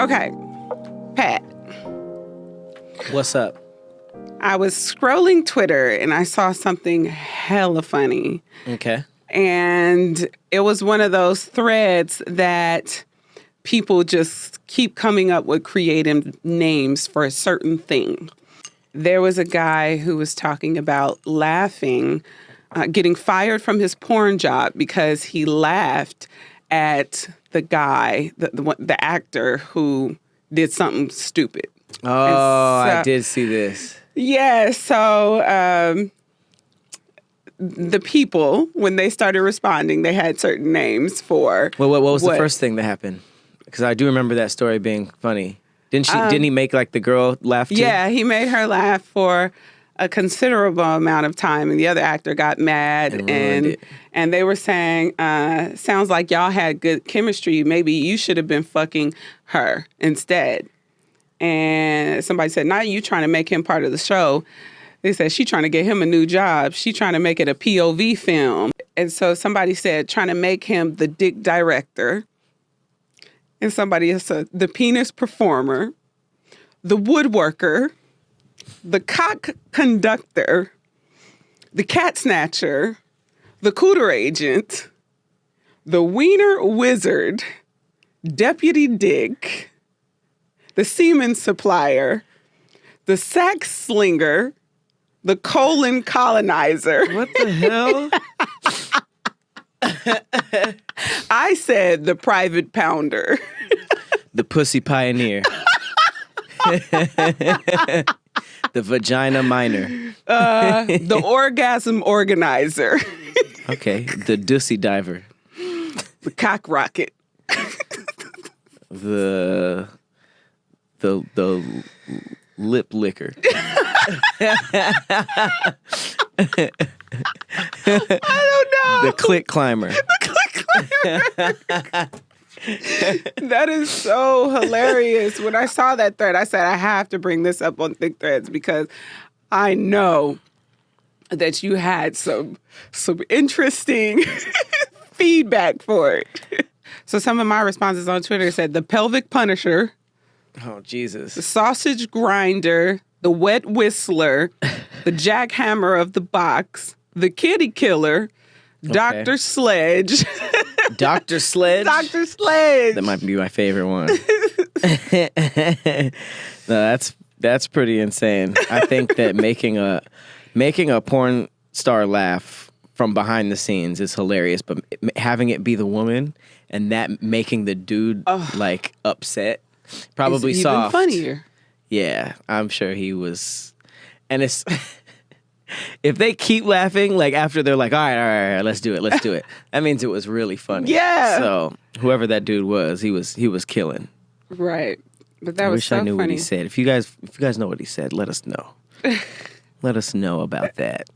Okay, Pat. What's up? I was scrolling Twitter and I saw something hella funny. Okay. And it was one of those threads that people just keep coming up with creative names for a certain thing. There was a guy who was talking about laughing, getting fired from his porn job because he laughed at the guy, the actor who did something stupid. Oh, I did see this. Yeah, so the people, when they started responding, they had certain names for. Well, what was the first thing that happened? Because I do remember that story being funny. Didn't he make like the girl laugh too? Yeah, he made her laugh for a considerable amount of time, and the other actor got mad, and they were saying, "Sounds like y'all had good chemistry. Maybe you should have been fucking her instead." And somebody said, "Not you trying to make him part of the show." They said, "She trying to get him a new job. She trying to make it a POV film." And so somebody said, "Trying to make him the dick director." And somebody else said, "The penis performer, the woodworker, the cock conductor, the cat snatcher, the cooter agent, the wiener wizard, deputy dick, the semen supplier, the sack slinger, the colon colonizer." What the hell? I said the private pounder. The pussy pioneer. The vagina miner. The orgasm organizer. Okay. The dussy diver. The cock rocket. The lip licker. I don't know. The click climber. That is so hilarious. When I saw that thread, I said, I have to bring this up on Thick Threads because I know that you had some interesting feedback for it. So some of my responses on Twitter said the pelvic punisher, Oh, Jesus. the sausage grinder, the wet whistler, the jackhammer of the box, the kitty killer, Dr. Sledge. Dr. Sledge? Dr. Sledge. That might be my favorite one. No, that's pretty insane. I think that making a porn star laugh from behind the scenes is hilarious, but having it be the woman and that making the dude like upset, probably it's soft. even funnier. Yeah, I'm sure he was. And it's if they keep laughing, like after they're like, all right, let's do it. That means it was really funny. Yeah. So whoever that dude was, he was killing. Right. But that I was wish so I knew funny. what he said. If you guys know what he said, let us know. Let us know about that.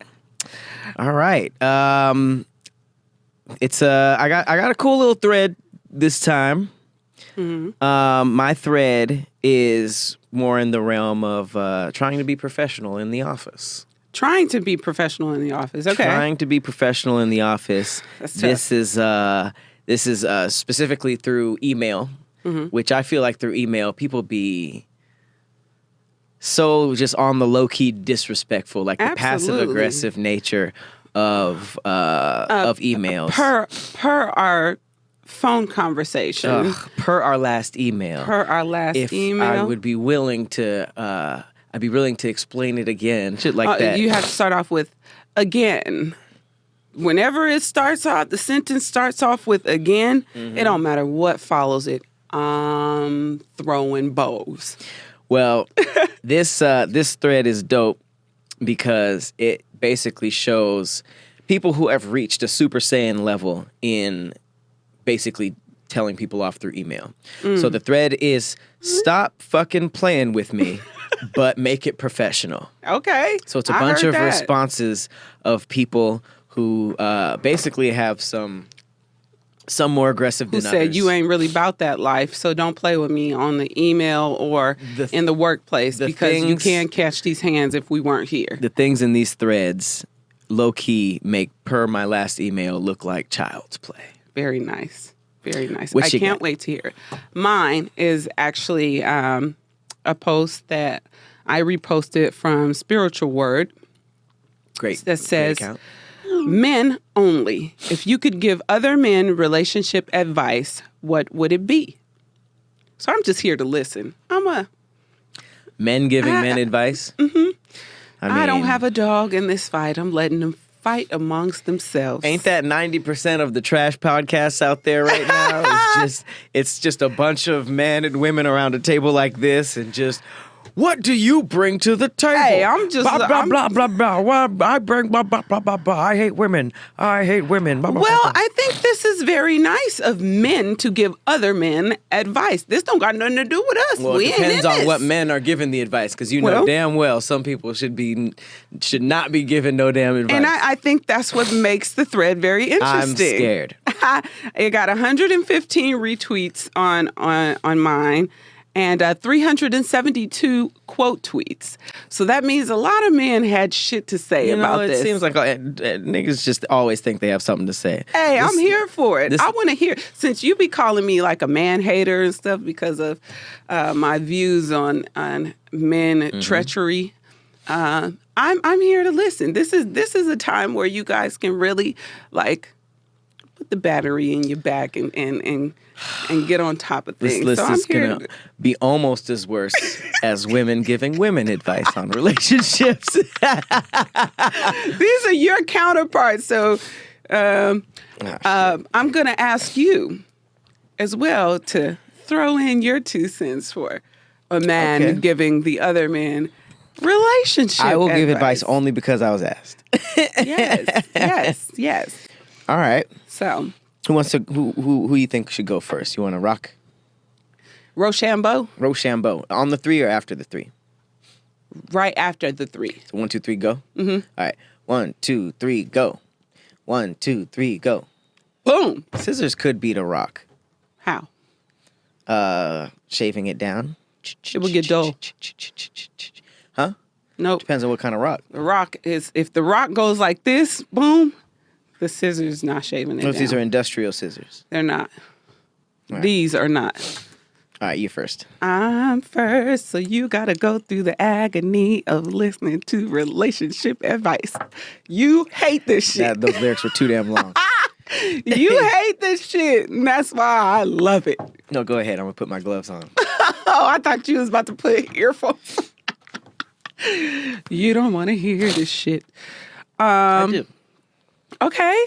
All right. It's I got a cool little thread this time. Mm-hmm. My thread is more in the realm of trying to be professional in the office. Trying to be professional in the office. Okay. Trying to be professional in the office. That's tough. This is specifically through email, which I feel like through email people be so just on the low key disrespectful, like the passive aggressive nature of emails. Per our phone conversation. Per our last email. If I would be willing to I'd be willing to explain it again. Shit like that. You have to start off with again. Whenever it starts off, the sentence starts off with again, it don't matter what follows it. I'm throwing bows. Well, this thread is dope because it basically shows people who have reached a Super Saiyan level in basically telling people off through email. So the thread is stop fucking playing with me, but make it professional. Okay. So it's a bunch of responses of people who basically have some more aggressive than others. Who said, you ain't really about that life, so don't play with me on the email or in the workplace because you can't catch these hands if we weren't here. The things in these threads, low-key, make per my last email look like child's play. Very nice. Very nice. What I you can't got? wait to hear it. Mine is actually a post that I reposted from Spiritual Word Great. that says, Great account. men only. If you could give other men relationship advice, what would it be? So I'm just here to listen. Men giving men advice. Mm-hmm. I don't have a dog in this fight. I'm letting them fight amongst themselves. Ain't that 90% of the trash podcasts out there right now? It's just a bunch of men and women around a table like this, and just, what do you bring to the table? Hey, I'm just blah blah blah blah blah. What I bring blah blah blah blah blah. I hate women. I hate women. Blah, blah, Well, blah, blah. I think this is very nice of men to give other men advice. This don't got nothing to do with us. Well, we it depends ain't in on this. what men are giving the advice, because you know Well- damn well some people should not be giving no damn advice. And I think that's what makes the thread very interesting. I'm scared. It got 115 retweets on mine and 372 quote tweets. So that means a lot of men had shit to say about it this. seems like niggas just always think they have something to say. Hey, I'm here for it. this- I want to hear, since you be calling me like a man hater and stuff because of my views on men treachery. I'm here to listen. This is a time where you guys can really like put the battery in your back and get on top of things. This list so I'm is here gonna be almost as worse as women giving women advice on relationships. These are your counterparts. So I'm going to ask you as well to throw in your 2 cents for a man Okay. giving the other man relationship I will give advice only because I was asked. Yes. All right. So, Who you think should go first? You want to rock Rochambeau, Rochambeau on the 3 or after the 3? right after the 3. So 1, 2, 3, go. Mm-hmm. All right. 1, 2, 3, go. 1, 2, 3, go. Boom. Scissors could beat a rock. How? Shaving it down. It would get dull. Huh? Nope. Depends on what kind of rock. The rock is, if the rock goes like this, boom, the scissors not shaving it What if these down. are industrial scissors? They're not. Right. These are not. All right, you first. I'm first, so you gotta go through the agony of listening to relationship advice. You hate this shit. Those lyrics were too damn long. You hate this shit, and that's why I love it. No, go ahead. I'm going to put my gloves on. Oh, I thought you was about to put earphones. You don't want to hear this shit. I do. Okay.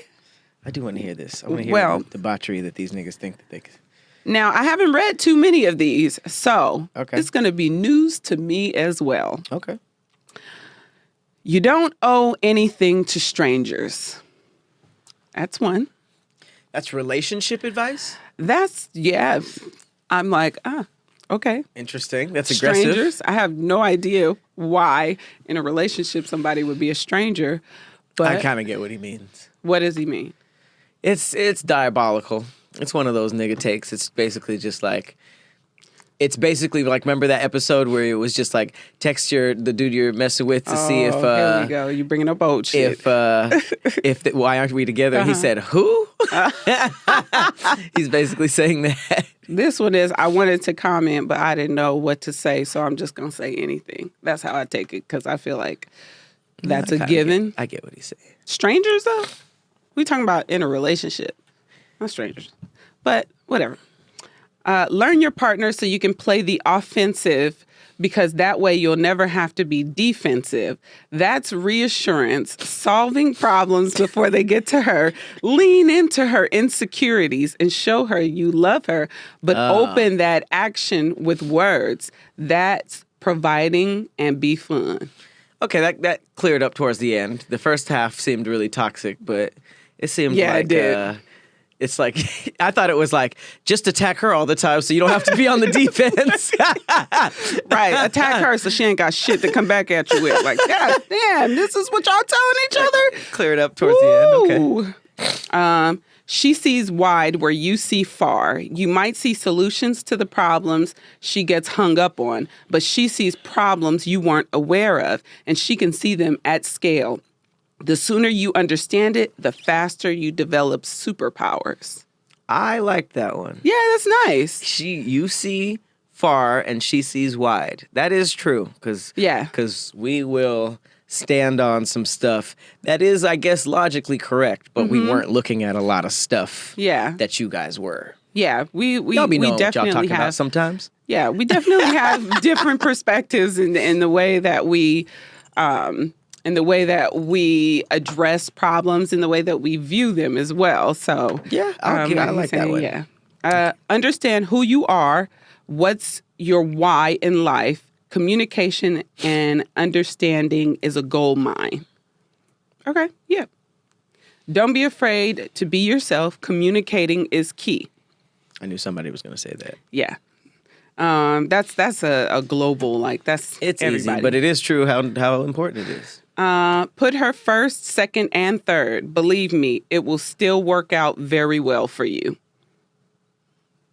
I do want to hear this. I want to hear Well- the debauchery that these niggas think that they could. Now, I haven't read too many of these, so Okay. it's going to be news to me as well. Okay. You don't owe anything to strangers. That's one. That's relationship advice? That's, yeah. I'm like, okay. Interesting. That's aggressive. Strangers. I have no idea why in a relationship somebody would be a stranger, but I kind of get what he means. what does he mean? It's diabolical. It's one of those nigga takes. It's basically like, remember that episode where it was just like, text the dude you're messing with to see if here we go. You bringing up old shit. why aren't we together? He said, who? He's basically saying that. This one is, I wanted to comment, but I didn't know what to say, so I'm just going to say anything. That's how I take it, because I feel like that's a given. I get what he's saying. Strangers, though? We talking about in a relationship. Not strangers. But whatever. Learn your partner so you can play the offensive, because that way you'll never have to be defensive. That's reassurance, solving problems before they get to her. Lean into her insecurities and show her you love her, but open that action with words. That's providing and be fun. Okay, that cleared up towards the end. The first half seemed really toxic, but it seemed Yeah, like it did. It's like, I thought it was like, just attack her all the time so you don't have to be on the defense. Right, attack her so she ain't got shit to come back at you with. Like, God damn, this is what y'all telling each other? Clear it up towards the end, okay. She sees wide where you see far. You might see solutions to the problems she gets hung up on, but she sees problems you weren't aware of, and she can see them at scale. The sooner you understand it, the faster you develop superpowers. I like that one. Yeah, that's nice. You see far and she sees wide. That is true. Because we will stand on some stuff that is, I guess, logically correct, but we weren't looking at a lot of stuff that you guys were. Yeah, we y'all be knowing definitely what y'all talking have about sometimes. Yeah, we definitely have different perspectives in the way that we address problems, in the way that we view them as well. So I like that one. Yeah, understand who you are, what's your why in life. Communication and understanding is a gold mine. Okay, yeah. Don't be afraid to be yourself. Communicating is key. I knew somebody was going to say that. Yeah. That's a global, that's it's everybody. Easy, but it is true how important it is. Put her first, second, and third. Believe me, it will still work out very well for you.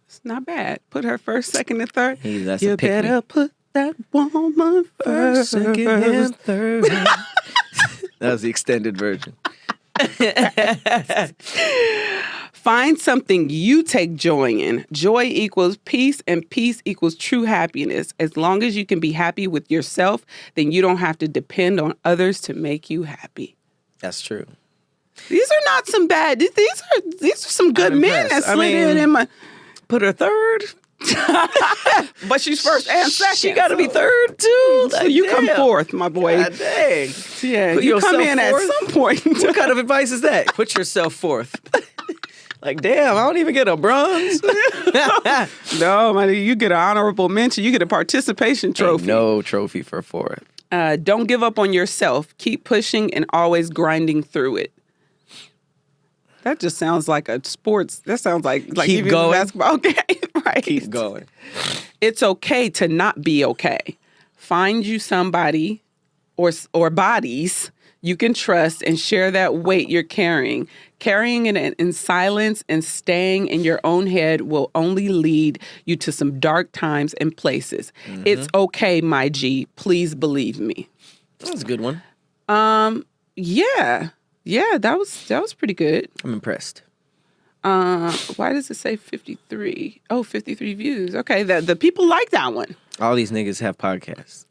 It's not bad. Put her first, second, and third. Hey, that's you better put that woman first, second, and third. That was the extended version. Find something you take joy in. Joy equals peace, and peace equals true happiness. As long as you can be happy with yourself, then you don't have to depend on others to make you happy. That's true. These are not some bad. These are some good men that slid in my. Put her third. But she's first and second. She got to be third too. So you come fourth, my boy. God dang. Yeah, you come in fourth? At some point. What kind of advice is that? Put yourself fourth. Like, damn, I don't even get a bronze. No, man, you get an honorable mention. You get a participation trophy. No trophy for fourth. Don't give up on yourself. Keep pushing and always grinding through it. That just sounds like a sports. That sounds like keep even going. Basketball. Okay, right. Keep going. It's okay to not be okay. Find you somebody or bodies you can trust and share that weight you're carrying. Carrying it in silence and staying in your own head will only lead you to some dark times and places. Mm-hmm. It's okay, my G. Please believe me. That was a good one. Yeah. Yeah, that was pretty good. I'm impressed. Why does it say 53? Oh, 53 views. Okay, the people like that one. All these niggas have podcasts.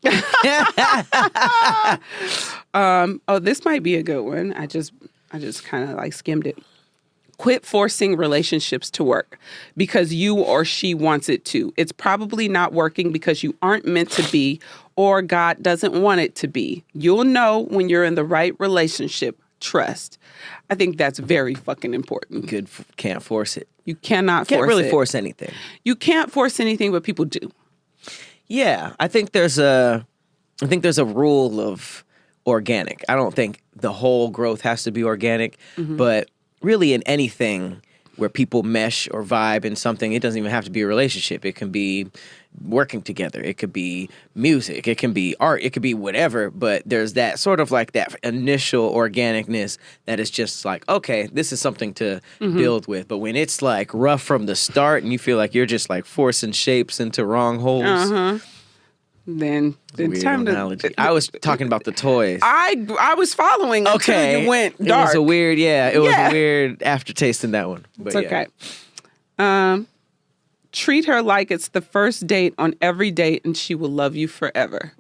This might be a good one. I just kind of skimmed it. Quit forcing relationships to work because you or she wants it to. It's probably not working because you aren't meant to be or God doesn't want it to be. You'll know when you're in the right relationship. Trust. I think that's very fucking important. Good. Can't force it. You cannot force it. Can't really force anything. You can't force anything, but people do. Yeah, I think there's a rule of organic. I don't think the whole growth has to be organic, but really in anything where people mesh or vibe in something, it doesn't even have to be a relationship. It can be working together. It could be music. It can be art. It could be whatever. But there's that sort of that initial organicness that is just okay, this is something to build with. But when it's rough from the start and you feel like you're just forcing shapes into wrong holes. Then time analogy. I was talking about the toys. I was following until you went dark. It was a weird, it was a weird aftertaste in that one. But it's okay. Treat her like it's the first date on every date and she will love you forever.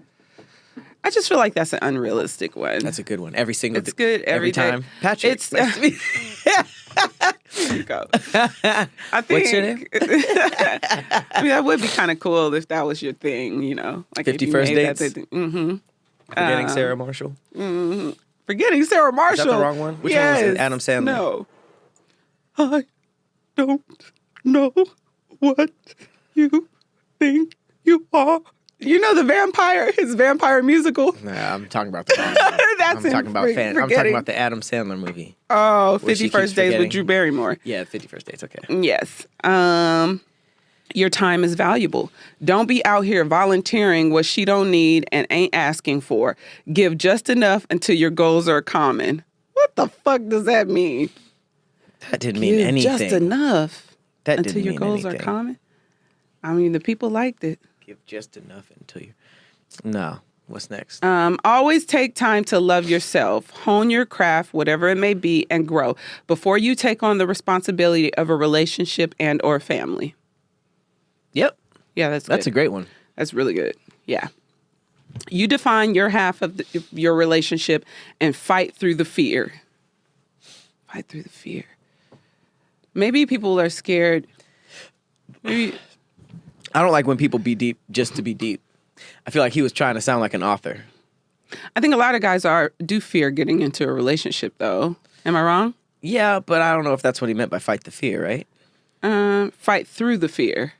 I just feel like that's an unrealistic one. That's a good one. Every single It's good every time. day. Patrick. There you go. I think, what's your name? I mean, that would be kind of cool if that was your thing, 50 First Dates? Mm-hmm. Forgetting Sarah Marshall? Mm-hmm. Forgetting Sarah Marshall? Is that the wrong one? Which one was it? Adam Sandler? No. I don't know what you think you are. You know his vampire musical? Nah, I'm talking about the wrong one. I'm talking about the Adam Sandler movie. Oh, 50 First Dates with Drew Barrymore. Yeah, 50 First Dates, okay. Yes. Your time is valuable. Don't be out here volunteering what she don't need and ain't asking for. Give just enough until your goals are common. What the fuck does that mean? That didn't mean anything. Just enough until your goals are common? I mean, the people liked it. Give just enough until you... No. What's next? Always take time to love yourself, hone your craft, whatever it may be, and grow before you take on the responsibility of a relationship and or family. Yep. Yeah, that's a great one. That's really good. Yeah. You define your half of your relationship and fight through the fear. Fight through the fear. Maybe people are scared. Maybe. I don't like when people be deep just to be deep. I feel like he was trying to sound like an author. I think a lot of guys do fear getting into a relationship, though. Am I wrong? Yeah, but I don't know if that's what he meant by fight the fear, right? Fight through the fear.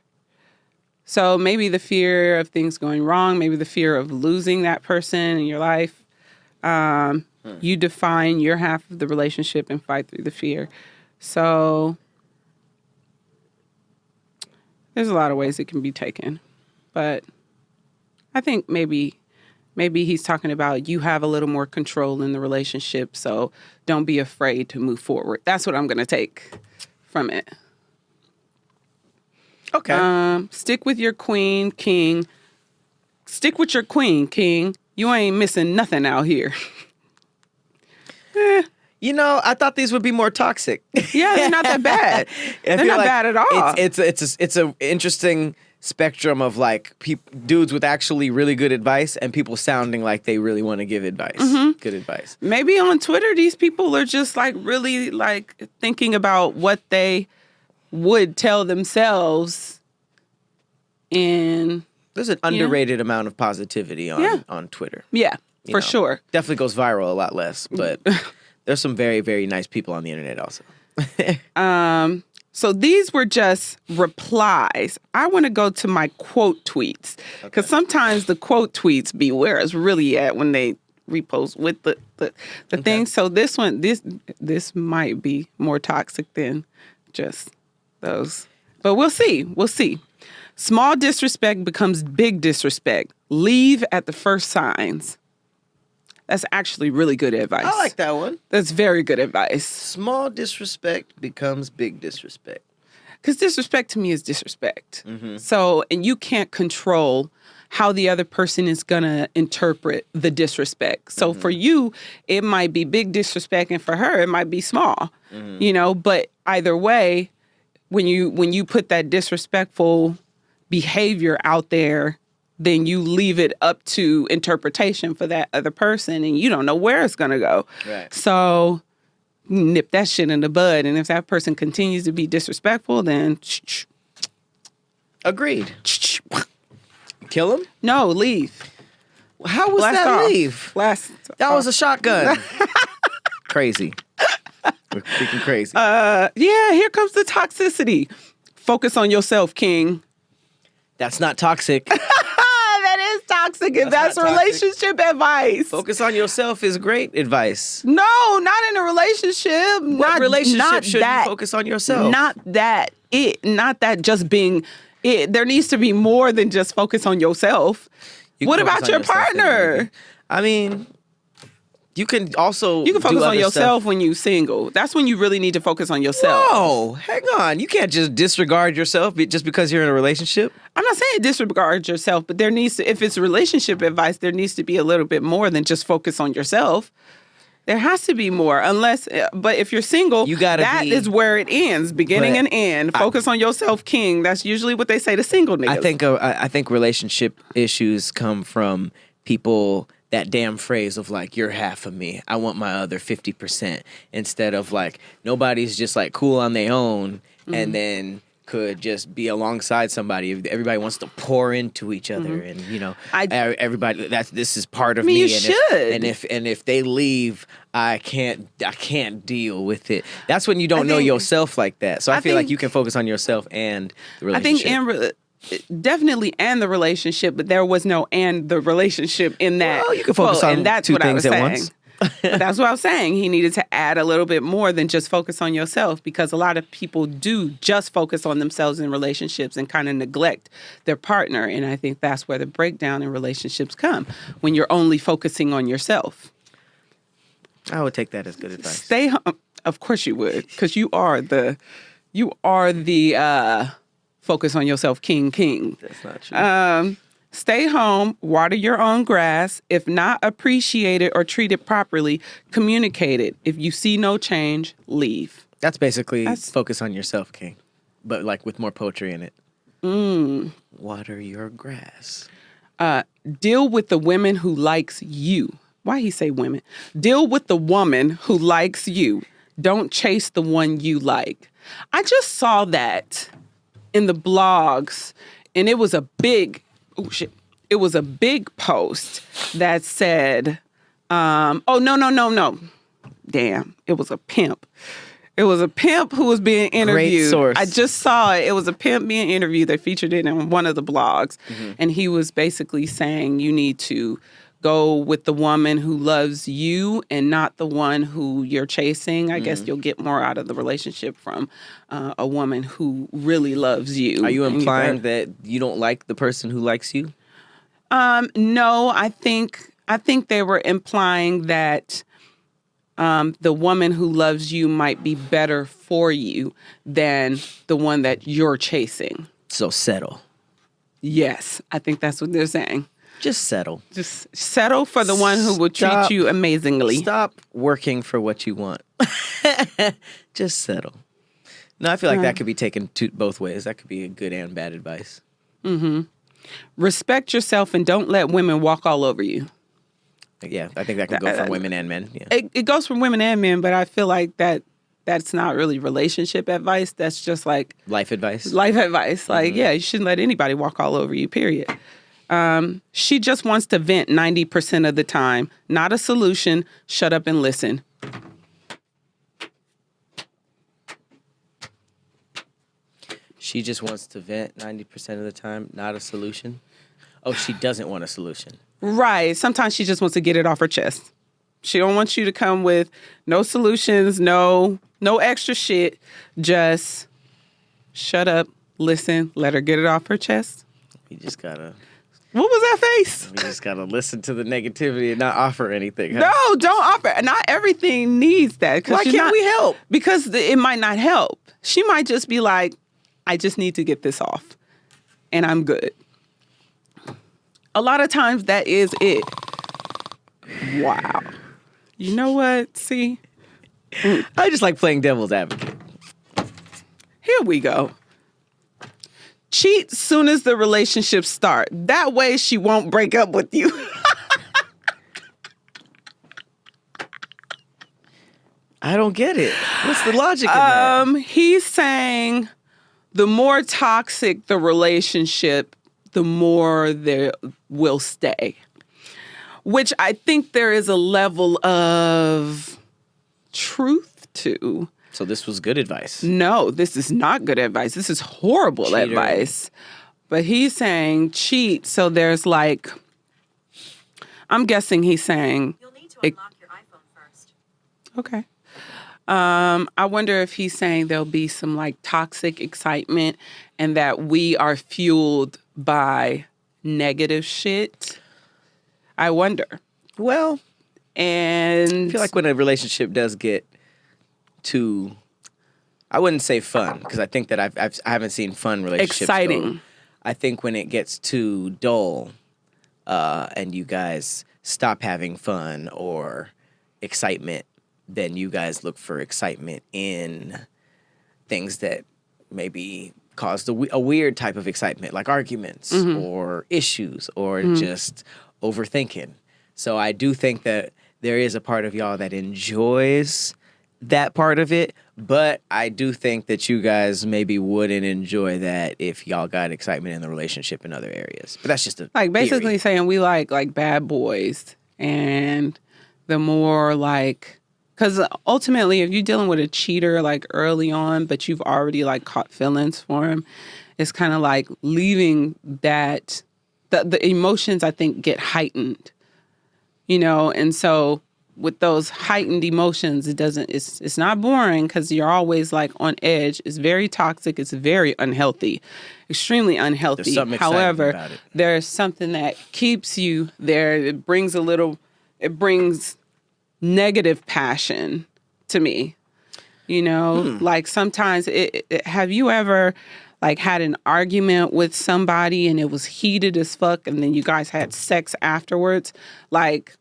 So maybe the fear of things going wrong, maybe the fear of losing that person in your life. You define your half of the relationship and fight through the fear. So there's a lot of ways it can be taken. But I think maybe he's talking about you have a little more control in the relationship, so don't be afraid to move forward. That's what I'm going to take from it. Okay. Stick with your queen, king. Stick with your queen, king. You ain't missing nothing out here. You know, I thought these would be more toxic. Yeah, they're not that bad. They're not bad at all. It's an interesting spectrum of like dudes with actually really good advice and people sounding like they really want to give advice. Mm-hmm. Good advice. Maybe on Twitter, these people are just like really like thinking about what they would tell themselves. And there's an underrated amount of positivity on Twitter. Yeah, for sure. Definitely goes viral a lot less, but there's some very, very nice people on the internet also. So these were just replies. I want to go to my quote tweets because sometimes the quote tweets be where it's really at when they repost with the thing. So this one, this might be more toxic than just those, but we'll see. We'll see. Small disrespect becomes big disrespect. Leave at the first signs. That's actually really good advice. I like that one. That's very good advice. Small disrespect becomes big disrespect. Because disrespect to me is disrespect. Mm-hmm. So, and you can't control how the other person is going to interpret the disrespect. So for you, it might be big disrespect, and for her, it might be small. But either way, when you put that disrespectful behavior out there, then you leave it up to interpretation for that other person, and you don't know where it's going to go. Right. So nip that shit in the bud, and if that person continues to be disrespectful, then agreed. Kill him? No, leave. How was Blast that off. leave? That was a shotgun. Crazy. We're freaking crazy. Yeah, here comes the toxicity. Focus on yourself, King. That's not toxic. That is toxic if that's relationship advice. Focus on yourself is great advice. No, not in a relationship. What relationship should you focus on yourself? Not that just being it. There needs to be more than just focus on yourself. What about your partner? I mean, you can focus on yourself when you're single. That's when you really need to focus on yourself. No, hang on. You can't just disregard yourself just because you're in a relationship. I'm not saying disregard yourself, but if it's relationship advice, there needs to be a little bit more than just focus on yourself. There has to be more, but if you're single, that is where it ends, beginning and end. Focus on yourself, King. That's usually what they say to single niggas. I think relationship issues come from people. That damn phrase of like, you're half of me, I want my other 50%, instead of like, nobody's just like cool on their own and then could just be alongside somebody. Everybody wants to pour into each other and, everybody, this is part of me. You should. And if they leave, I can't deal with it. That's when you don't know yourself like that. So I feel like you can focus on yourself and the relationship. Definitely and the relationship, but there was no and the relationship in that. Well, you can focus on two things at once. That's what I was saying. He needed to add a little bit more than just focus on yourself, because a lot of people do just focus on themselves in relationships and kind of neglect their partner. And I think that's where the breakdown in relationships come, when you're only focusing on yourself. I would take that as good advice. Stay home. Of course you would, because you are the focus on yourself, king. That's not true. Stay home, water your own grass. If not appreciated or treated properly, communicate it. If you see no change, leave. That's basically focus on yourself, King, but like with more poetry in it. Water your grass. Deal with the women who likes you. Why he say women? Deal with the woman who likes you. Don't chase the one you like. I just saw that in the blogs, and it was a big, it was a big post that said, no. Damn, it was a pimp. It was a pimp who was being interviewed. Great source. I just saw it. It was a pimp being interviewed. They featured it in one of the blogs. And he was basically saying you need to go with the woman who loves you and not the one who you're chasing. I guess you'll get more out of the relationship from a woman who really loves you. Are you implying that you don't like the person who likes you? No, I think they were implying that the woman who loves you might be better for you than the one that you're chasing. So settle. Yes, I think that's what they're saying. Just settle. Just settle for the one who will treat you amazingly. Stop working for what you want. Just settle. No, I feel like that could be taken both ways. That could be a good and bad advice. Respect yourself and don't let women walk all over you. Yeah, I think that could go for women and men. Yeah. It goes for women and men, but I feel like that's not really relationship advice. That's just like life advice. Life advice. Like, yeah, you shouldn't let anybody walk all over you, period. She just wants to vent 90% of the time. Not a solution. Shut up and listen. She just wants to vent 90% of the time. Not a solution. Oh, she doesn't want a solution. Right. Sometimes she just wants to get it off her chest. She don't want you to come with no solutions, no extra shit. Just shut up, listen, let her get it off her chest. You just gotta... What was that face? We just gotta listen to the negativity and not offer anything. Huh? No, don't offer. Not everything needs that. Why can't we help? Because it might not help. She might just be like, I just need to get this off. And I'm good. A lot of times that is it. Wow. You know what? See? I just like playing devil's advocate. Here we go. Cheat soon as the relationship starts. That way she won't break up with you. I don't get it. What's the logic in that? He's saying the more toxic the relationship, the more there will stay. Which I think there is a level of truth to. So this was good advice. No, this is not good advice. This is horrible Cheater. advice. But he's saying cheat. So there's like, I'm guessing he's saying. You'll need to unlock your iPhone first. Okay. I wonder if he's saying there'll be some like toxic excitement and that we are fueled by negative shit. I wonder. Well, and I feel like when a relationship does get too, I wouldn't say fun, because I think that I haven't seen fun relationships. Exciting. Go. I think when it gets too dull, and you guys stop having fun or excitement, then you guys look for excitement in things that maybe caused a weird type of excitement, like arguments or issues or just overthinking. So I do think that there is a part of y'all that enjoys that part of it, but I do think that you guys maybe wouldn't enjoy that if y'all got excitement in the relationship in other areas. But that's just a like basically theory. saying we like bad boys, and the more like, because ultimately if you're dealing with a cheater like early on, but you've already like caught feelings for him, it's kind of like leaving that the emotions I think get heightened, you know, and so with those heightened emotions, it's not boring because you're always like on edge. It's very toxic. It's very unhealthy, extremely unhealthy. There's something exciting However, about it. there's something that keeps you there. It brings negative passion to me. You know, like sometimes have you ever like had an argument with somebody and it was heated as fuck and then you guys had sex afterwards, like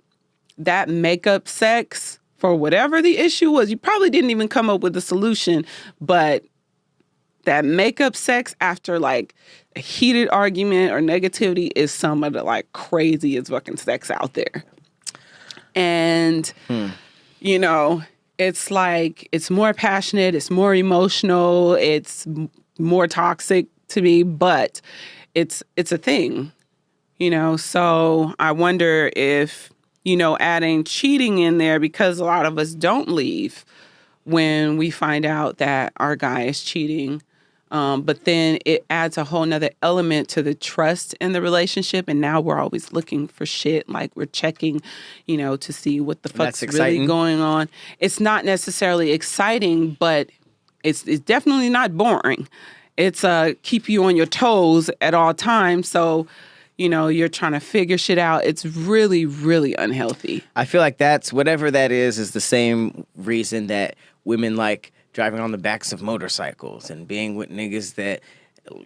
that makeup sex for whatever the issue was, you probably didn't even come up with a solution, but that makeup sex after like a heated argument or negativity is some of the like craziest fucking sex out there. And, you know, it's like, it's more passionate, it's more emotional, it's more toxic to me, but it's a thing, you know? So I wonder if, you know, adding cheating in there, because a lot of us don't leave when we find out that our guy is cheating. But then it adds a whole nother element to the trust in the relationship. And now we're always looking for shit. Like we're checking, you know, to see what the fuck's really going on. It's not necessarily exciting, but it's definitely not boring. It's keep you on your toes at all times. So, you know, you're trying to figure shit out. It's really, really unhealthy. I feel like that's, whatever that is the same reason that women like driving on the backs of motorcycles and being with niggas that,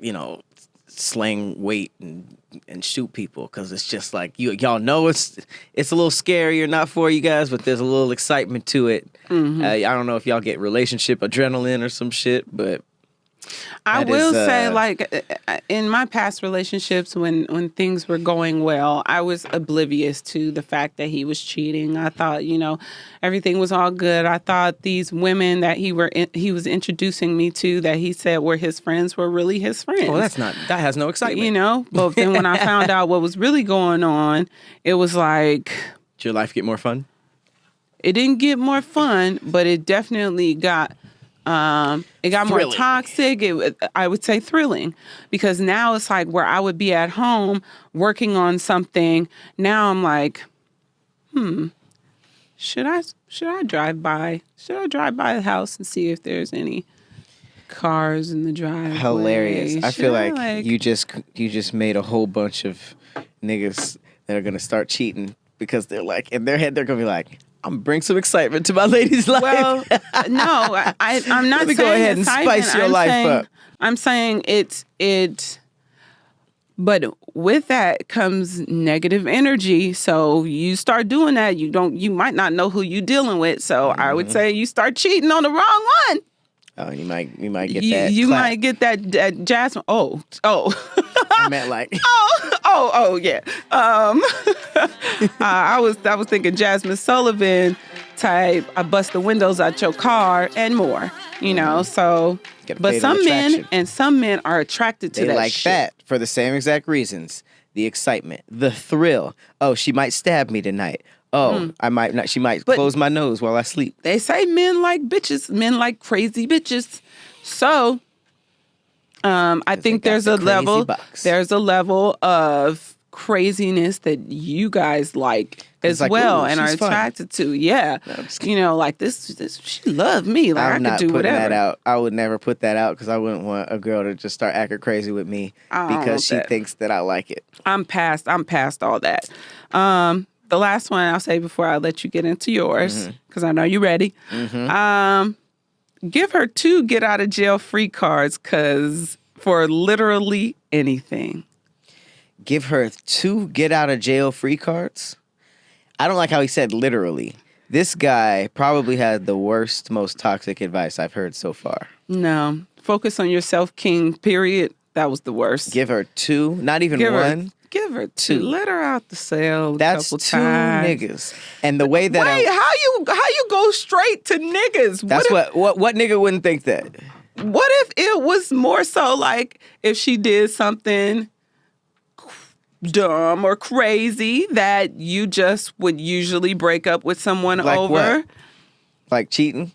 you know, sling weight and shoot people. Because it's just like, y'all know it's a little scary or not for you guys, but there's a little excitement to it. Mm-hmm. I don't know if y'all get relationship adrenaline or some shit, but I will say, like, in my past relationships, when things were going well, I was oblivious to the fact that he was cheating. I thought, you know, everything was all good. I thought these women that he was introducing me to, that he said were his friends, were really his friends. Well, that has no excitement. You know, but then when I found out what was really going on, it was like... Did your life get more fun? It didn't get more fun, but it definitely got... it got thrilling. More toxic. I would say thrilling, because now it's like where I would be at home working on something. Now I'm like, should I drive by? Should I drive by the house and see if there's any cars in the driveway? Hilarious. I feel like you just made a whole bunch of niggas that are gonna start cheating because they're like, in their head they're gonna be like, I'm gonna bring some excitement to my lady's life. Well, no, I'm not. Let me saying go ahead and spice your life up. I'm saying it. But with that comes negative energy. So you start doing that, you might not know who you're dealing with. So I would say you start cheating on the wrong one. Oh, you might get that. You might get that Jasmine. Oh. I meant like. Yeah. I was thinking Jasmine Sullivan type. I bust the windows out your car and more. You know. So, but some men are attracted to they that. Like shit. that for the same exact reasons. The excitement, the thrill. Oh, she might stab me tonight. Oh, I might not. She might close my nose while I sleep. They say men like bitches. Men like crazy bitches. So, I think there's a level. Box. There's a level of craziness that you guys like as like, well ooh, and are attracted to. Yeah, you know, like this. She loved me. Like I'm I not could do putting whatever. that out. I would never put that out because I wouldn't want a girl to just start acting crazy with me because she thinks that I like it. I'm past all that. The last one I'll say before I let you get into yours, because I know you're ready. Give her 2 get out of jail free cards, for literally anything. Give her 2 get out of jail free cards? I don't like how he said literally. This guy probably had the worst, most toxic advice I've heard so far. No. Focus on yourself, king, period. That was the worst. Give her 2, not even 1. Give her 2. Let her out the cell a That's couple 2 times. niggas. And the way that Wait, how you go straight to niggas? That's what nigga wouldn't think that? What if it was more so like if she did something dumb or crazy that you just would usually break up with someone like over? What? Like cheating?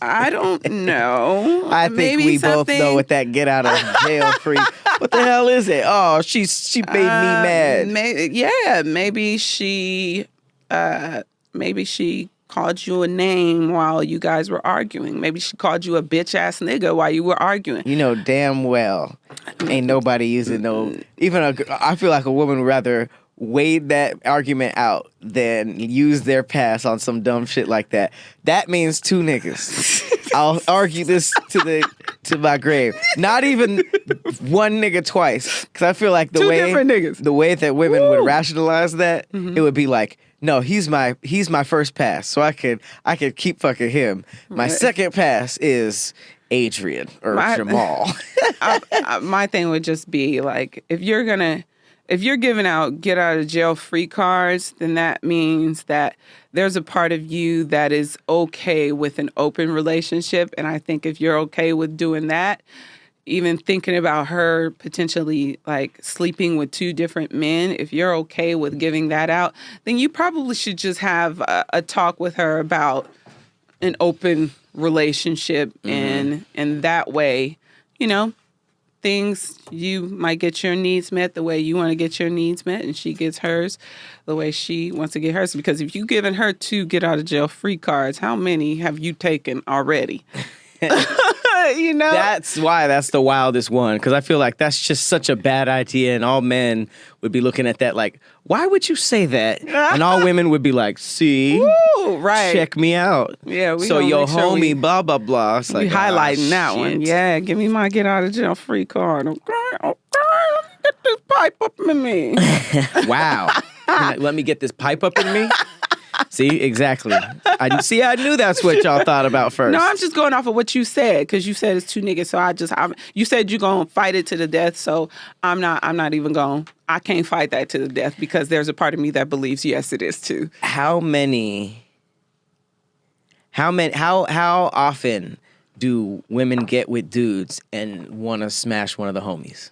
I don't know. I think Maybe we both know what that get out of jail free. What the hell is it? Oh, she made me mad. Maybe she called you a name while you guys were arguing. Maybe she called you a bitch ass nigga while you were arguing. You know damn well ain't nobody using no. I feel like a woman would rather wade that argument out than use their pass on some dumb shit like that. That means 2 niggas. I'll argue this to my grave. Not even one nigga twice, because I feel like Two different niggas. the way that women would rationalize that, it would be like, no, he's my first pass, so I could keep fucking him. My second pass is Adrian or Jamal. My thing would just be like, if you're giving out get out of jail free cards, then that means that there's a part of you that is okay with an open relationship. And I think if you're okay with doing that, even thinking about her potentially like sleeping with two different men, if you're okay with giving that out, then you probably should just have a talk with her about an open relationship. And that way, things, you might get your needs met the way you want to get your needs met, and she gets hers the way she wants to get hers. Because if you've given her 2 get out of jail free cards, how many have you taken already? That's why that's the wildest one, because I feel like that's just such a bad idea, and all men would be looking at that like, why would you say that? And all women would be like, see, Woo, right. check me out. Yeah, so your homie, blah, blah, blah. It's like, we highlighting that one. shit. Yeah, give me my get out of jail free card. Okay, get this pipe up in me. Wow. Let me get this pipe up in me? See, exactly. I knew that's what y'all thought about first. No, I'm just going off of what you said, because you said it's 2 niggas. So you said you're gonna fight it to the death. So I'm not even going. I can't fight that to the death, because there's a part of me that believes yes, it is too. How often do women get with dudes and want to smash one of the homies?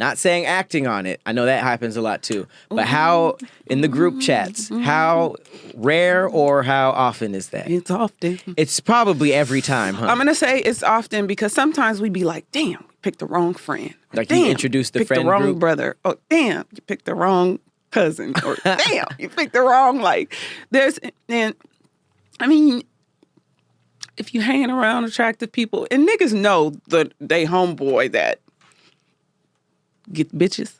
Not saying acting on it. I know that happens a lot too. But how, in the group chats, how rare or how often is that? It's often. It's probably every time, huh? I'm going to say it's often, because sometimes we be like, damn, we picked the wrong friend. Like damn, you introduced the friend picked the wrong group? brother. Oh, damn, you picked the wrong cousin. Or damn, you picked the wrong, if you hanging around attractive people, and niggas know they homeboy that get bitches,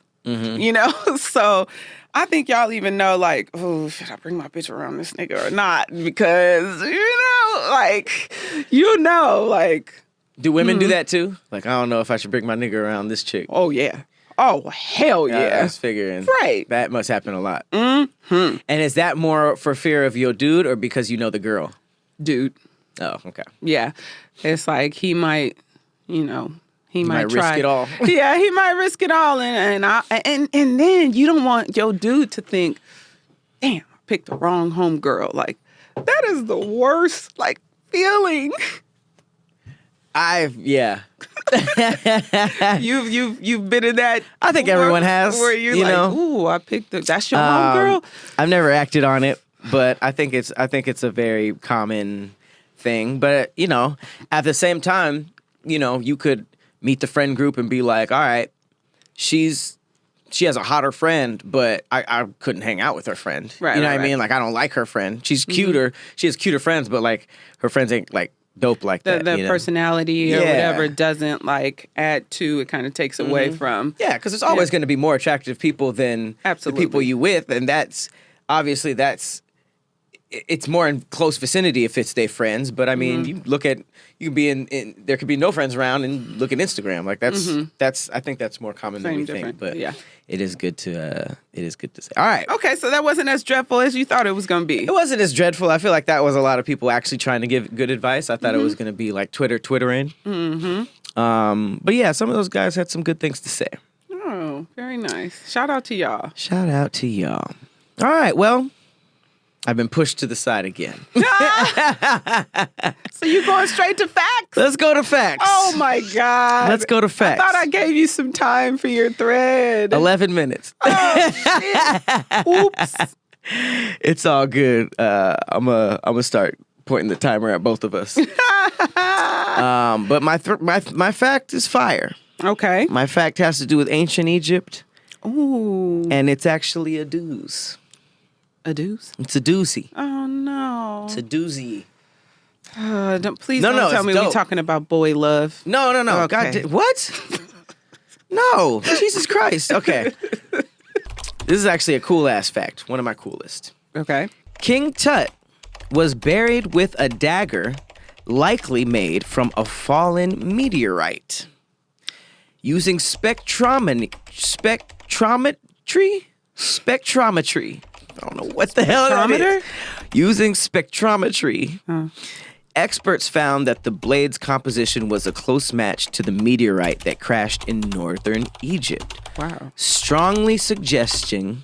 so I think y'all even know, like, oh, should I bring my bitch around this nigga or not? Because, Do women do that too? Like, I don't know if I should bring my nigga around this chick. oh, yeah. Oh, hell yeah. I was figuring. Right. That must happen a lot. And is that more for fear of your dude or because you know the girl? Dude. Oh, okay. Yeah. It's like he might, he might risk it all. Yeah, he might risk it all. And then you don't want your dude to think, damn, I picked the wrong homegirl. Like, that is the worst, feeling. Yeah. You've been in that. I think everyone has. Where you're ooh, I picked that's your homegirl. I've never acted on it, but I think it's a very common thing. But at the same time, you could meet the friend group and be like, all right, she has a hotter friend, but I couldn't hang out with her friend. Right, you know right, what I mean? Like, I don't like her friend. She's cuter. She has cuter friends, but her friends ain't dope like that. The personality or whatever doesn't add to, it kind of takes away from. Yeah, because there's always going to be more attractive people than the people you with, and that's obviously it's more in close vicinity if it's their friends. But I mean, you can be in there could be no friends around and look at Instagram. That's I think that's more common than we think. But yeah. It is good to say. All right. Okay, so that wasn't as dreadful as you thought it was going to be. It wasn't as dreadful. I feel like that was a lot of people actually trying to give good advice. I thought it was going to be like Twittering. But yeah, some of those guys had some good things to say. Oh, very nice. Shout out to y'all. All right, well, I've been pushed to the side again. So you going straight to facts? Let's go to facts. Oh my God. Let's go to facts. I thought I gave you some time for your thread. 11 minutes. Oh, shit. Oops. It's all good. I'm gonna start pointing the timer at both of us. But my fact is fire. Okay. My fact has to do with ancient Egypt. Ooh. And it's actually a doozy. A deuce? It's a doozy. Oh, no. It's a doozy. Please don't tell me we're talking about boy love. No. Okay. God, what? No. Jesus Christ. Okay. This is actually a cool-ass fact. One of my coolest. Okay. King Tut was buried with a dagger likely made from a fallen meteorite. Using spectrometry. I don't know what the hell that is. Using spectrometry, experts found that the blade's composition was a close match to the meteorite that crashed in northern Egypt. Wow. Strongly suggesting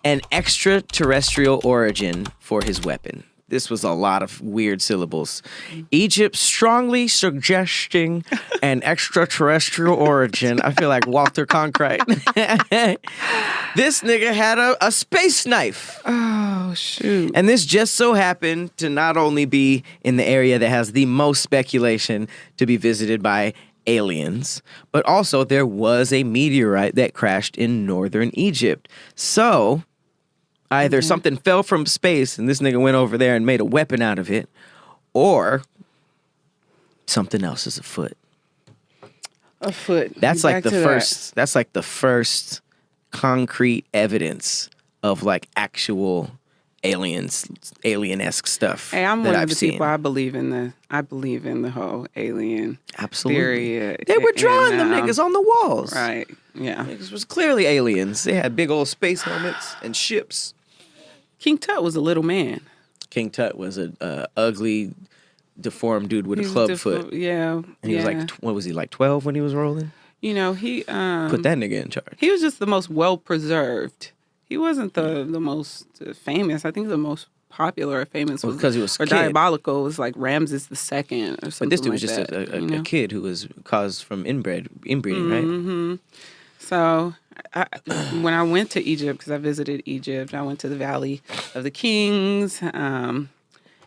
an extraterrestrial origin for his weapon. This was a lot of weird syllables. Egypt strongly suggesting an extraterrestrial origin. I feel like Walter Cronkite. This nigga had a space knife. Oh, shoot. And this just so happened to not only be in the area that has the most speculation to be visited by aliens, but also there was a meteorite that crashed in northern Egypt. So either something fell from space and this nigga went over there and made a weapon out of it, or something else is afoot. Afoot. That's like the first. That's like the first concrete evidence of like actual alien-esque stuff. Hey, I'm that one I've of the seen. people. I believe in the whole alien Absolutely. theory. They were drawing them niggas on the walls. Right. Yeah. Niggas was clearly aliens. They had big old space helmets and ships. King Tut was a little man. King Tut was a ugly, deformed dude with a club foot. Yeah. And he was like, what was he, like 12 when he was rolling? You know, he Put that nigga in charge. He was just the most well preserved. He wasn't the most famous. I think the most popular or famous was because he was or a kid. diabolical was like Ramses II or something. But this dude was like just that, a kid who was caused from inbreeding, right? Mm-hmm. So when I went to Egypt, because I visited Egypt, I went to the Valley of the Kings.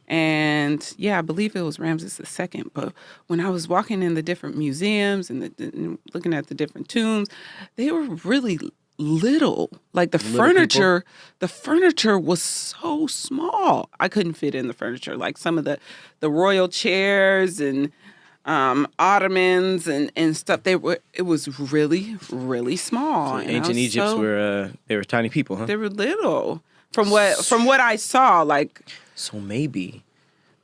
And yeah, I believe it was Ramses II. But when I was walking in the different museums and looking at the different tombs, they were really little. Like the furniture was so small. I couldn't fit in the furniture. Like some of the royal chairs and ottomans and stuff. It was really, really small. So ancient Egypts were they were tiny people, huh? They were little. From what I saw, like. So maybe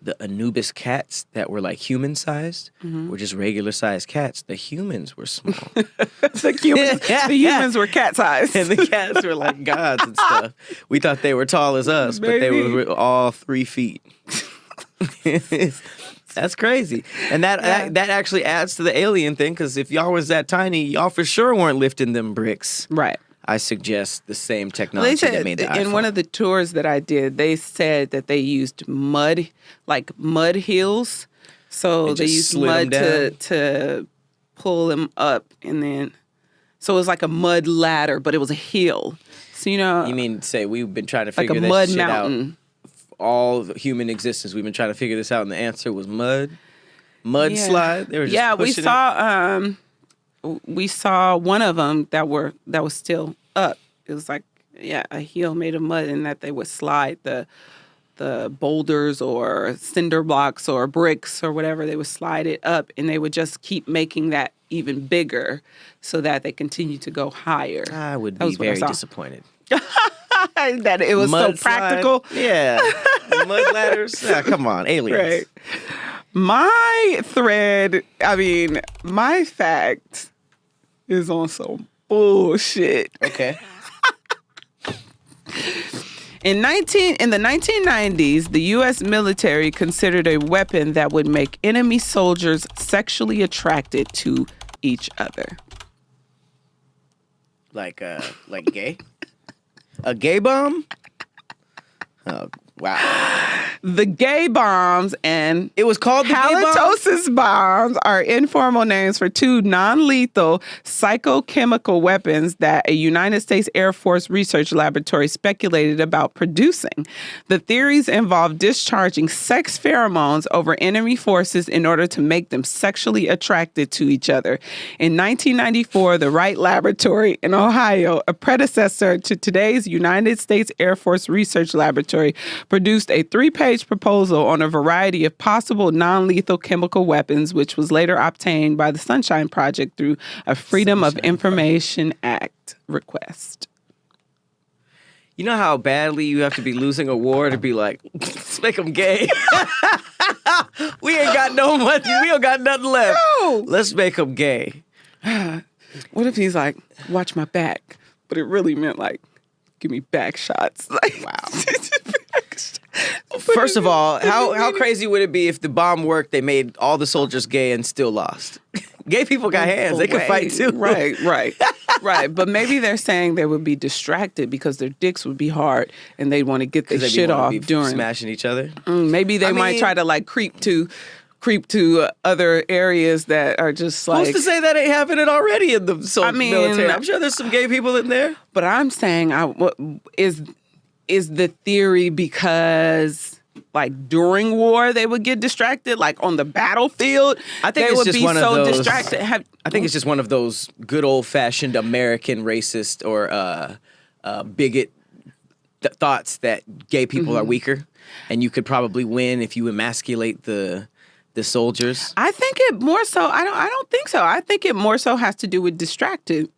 the Anubis cats that were like human sized were just regular sized cats. The humans were small. the humans were cat sized. And the cats were like gods and stuff. We thought they were tall as us, but they were all 3 feet. That's crazy. And that actually adds to the alien thing, because if y'all was that tiny, y'all for sure weren't lifting them bricks. Right. I suggest the same technology that made the iPhone. In one of the tours that I did, they said that they used mud heels. So they used mud to pull them up, and then so it was like a mud ladder, but it was a hill. So you mean say we've been trying to figure like a this mud shit mountain. out all of human existence. We've been trying to figure this out, and the answer was mud slide. They were just pushing we saw one of them that was still up. It was like a heel made of mud, and that they would slide the boulders or cinder blocks or bricks or whatever. They would slide it up, and they would just keep making that even bigger so that they continue to go higher. I would be very disappointed. That it was mud so practical. Slide. Yeah. Mud ladders. Come on, aliens. Right. My fact is on some bullshit. Okay. In the 1990s, the U.S. military considered a weapon that would make enemy soldiers sexually attracted to each other. Like gay? A gay bomb? Oh, wow. The gay bombs and it was called the gay bomb? halitosis bombs are informal names for two non-lethal psychochemical weapons that a United States Air Force research laboratory speculated about producing. The theories involve discharging sex pheromones over enemy forces in order to make them sexually attracted to each other. In 1994, the Wright Laboratory in Ohio, a predecessor to today's United States Air Force Research Laboratory, produced a 3-page proposal on a variety of possible non-lethal chemical weapons, which was later obtained by the Sunshine Project through a Freedom of Information Act request. You know how badly you have to be losing a war to be like, let's make them gay. We ain't got no money. We don't got nothing left. No. Let's make them gay. What if he's like, watch my back? But it really meant like, give me back shots. Like, wow. First of all, how crazy would it be if the bomb worked, they made all the soldiers gay and still lost? Gay people got hands. They can fight too. Right. But maybe they're saying they would be distracted because their dicks would be hard and they'd want to get their shit off during smashing each other. Maybe they might try to like creep to other areas that are just like. Who's to say that ain't happening already in the military? I'm sure there's some gay people in there. But I'm saying, what is the theory because like during war they would get distracted, like on the battlefield? I think they would be so distracted. I think it's just one of those good old fashioned American racist or bigot thoughts that gay people are weaker, and you could probably win if you emasculate the soldiers. I think it more so. I don't think so. I think it more so has to do with distraction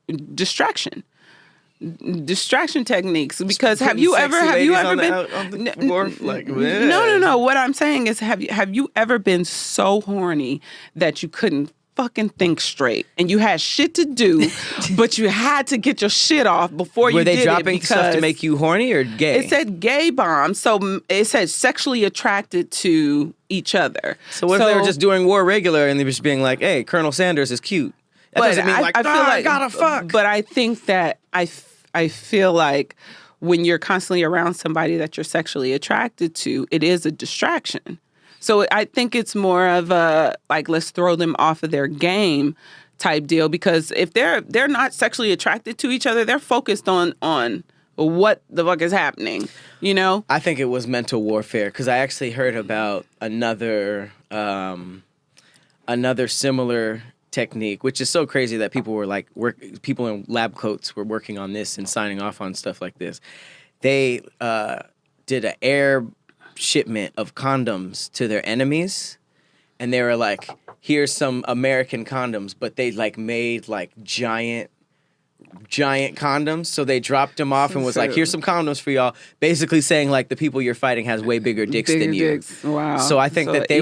techniques. Because have you ever been no. What I'm saying is, have you ever been so horny that you couldn't fucking think straight and you had shit to do, but you had to get your shit off before you did it? Were they dropping stuff to make you horny or gay? It said gay bomb, so it said sexually attracted to each other. So what if they were just doing war regular and they were just being like, hey, Colonel Sanders is cute? That doesn't mean like, I feel like I gotta fuck. But I think that I feel like when you're constantly around somebody that you're sexually attracted to, it is a distraction. So I think it's more of a like, let's throw them off of their game type deal, because if they're not sexually attracted to each other, they're focused on what the fuck is happening, you know? I think it was mental warfare, because I actually heard about another similar technique, which is so crazy that people were like, people in lab coats were working on this and signing off on stuff like this. They did an air shipment of condoms to their enemies, and they were like, here's some American condoms, but they like made like giant condoms, so they dropped them off and was like, here's some condoms for y'all, basically saying like the people you're fighting has way bigger dicks than you. Wow. So I think that they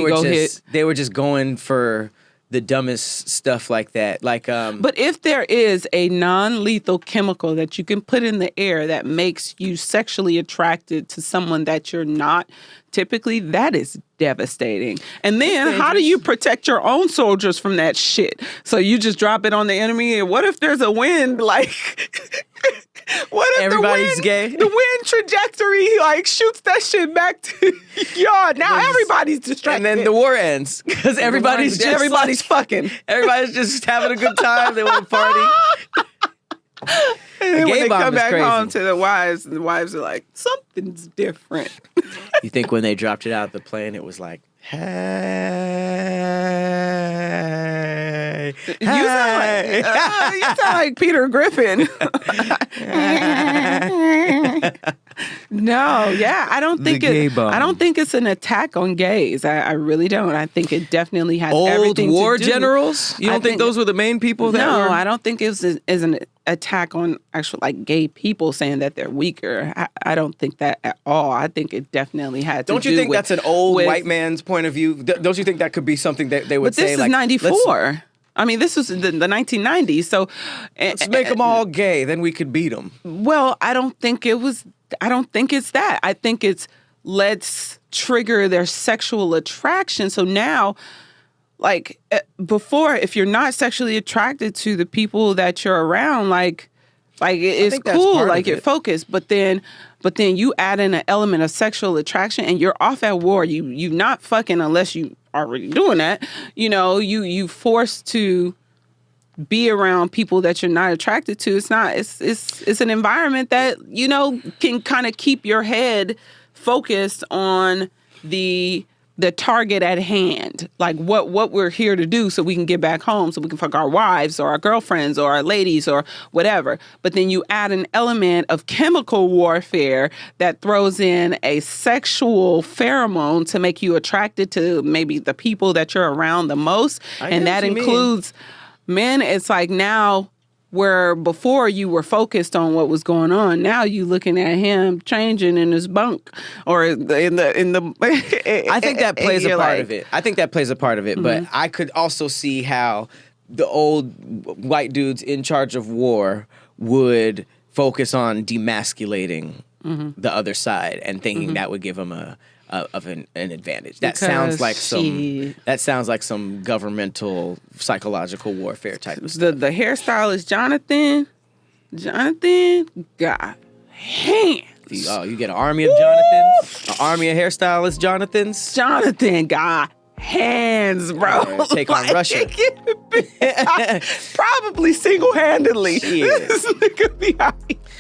were just going for the dumbest stuff like that. Like, but if there is a non-lethal chemical that you can put in the air that makes you sexually attracted to someone that you're not, typically that is devastating. And then how do you protect your own soldiers from that shit? So you just drop it on the enemy, and what if there's a wind? Like, what if everybody's gay? The wind trajectory like shoots that shit back to y'all. Now everybody's distracted. And then the war ends because everybody's fucking. Everybody's just having a good time. They want to party. And then when they come back home to the wives, and the wives are like, something's different. You think when they dropped it out of the plane, it was like, hey. You sound like Peter Griffin. No, yeah, I don't think it's an attack on gays. I really don't. I think it definitely has everything to do. Old war generals? You don't think those were the main people that were? No, I don't think it is an attack on actual like gay people saying that they're weaker. I don't think that at all. I think it definitely had to do with... Don't you think that's an old white man's point of view? Don't you think that could be something that they would say? But this is 94. I mean, this was the 1990s. So let's make them all gay, then we could beat them. Well, I don't think it's that. I think it's let's trigger their sexual attraction. So now, like before, if you're not sexually attracted to the people that you're around, like it's cool, like you're focused. But then you add in an element of sexual attraction, and you're off at war. You not fucking unless you already doing that. You know, you forced to be around people that you're not attracted to. It's not. It's an environment that, you know, can kind of keep your head focused on the target at hand, like what we're here to do, so we can get back home, so we can fuck our wives or our girlfriends or our ladies or whatever. But then you add an element of chemical warfare that throws in a sexual pheromone to make you attracted to maybe the people that you're around the most, and that includes men. It's like now Where before you were focused on what was going on, now you looking at him changing in his bunk or in the. I think that plays a you're part like, of it. I think that plays a part of it. But I could also see how the old white dudes in charge of war would focus on demasculating the other side and thinking that would give them an advantage. That sounds like some governmental psychological warfare type of stuff. The hairstylist Jonathan got hands. You get an army of Jonathans, an army of hairstylist Jonathans. Jonathan got hands, bro. Take on Russia. Probably single-handedly. This nigga be out.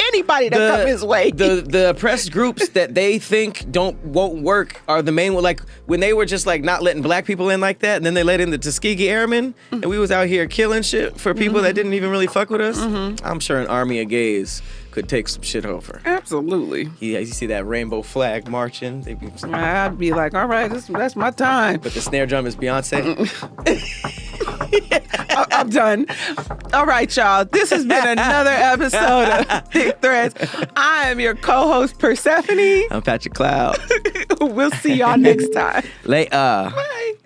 Anybody that come his way. The oppressed groups that they think won't work are the main one. Like when they were just like not letting black people in like that, and then they let in the Tuskegee Airmen, and we was out here killing shit for people that didn't even really fuck with us. I'm sure an army of gays could take some shit over. Absolutely. Yeah, you see that rainbow flag marching. I'd be like, all right, that's my time. But the snare drum is Beyonce. I'm done. All right, y'all. This has been another episode of Thick Threads. I am your co-host, Persephone. I'm Patrick Cloud. We'll see y'all next time. Later. Bye.